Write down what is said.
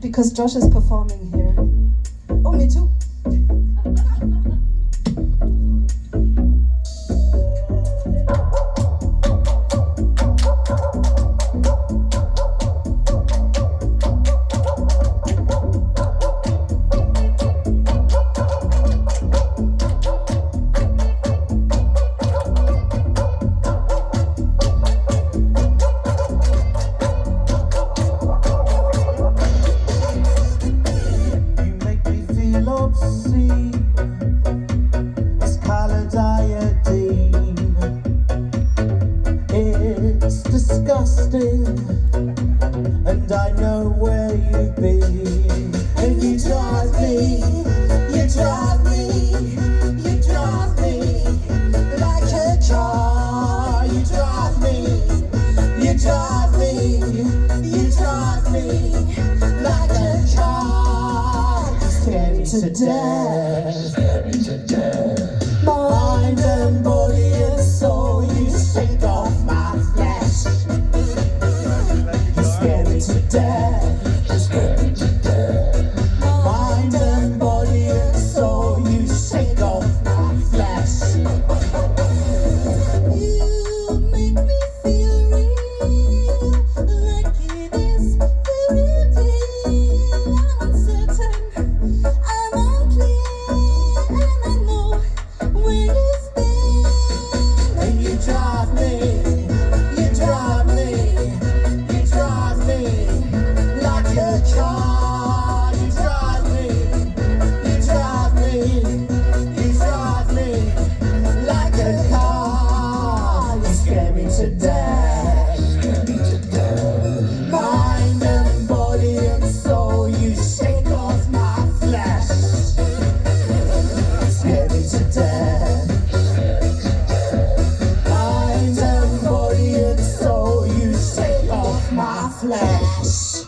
because Josh is performing here. Oh, me too. And I know where you've been. And you drive me, you drive me, you drive me like a car. You drive me, you drive me, you drive me like a car. You scare me to death, scare me to death. Mind and body and soul, you shake off my flesh. You scare me to death, you scare me to death. Mind and body and soul, you shake off my flesh. You make me feel real, like it is very real. I'm uncertain, I'm unclear, and I know where you've been. And you drive me, you drive me, you drive me like a car. You drive me, you drive me, you drive me like a car. You scare me to death, scare me to death. Mind and body and soul, you shake off my flesh. Scare me to death. Mind and body and soul, you shake off my flesh.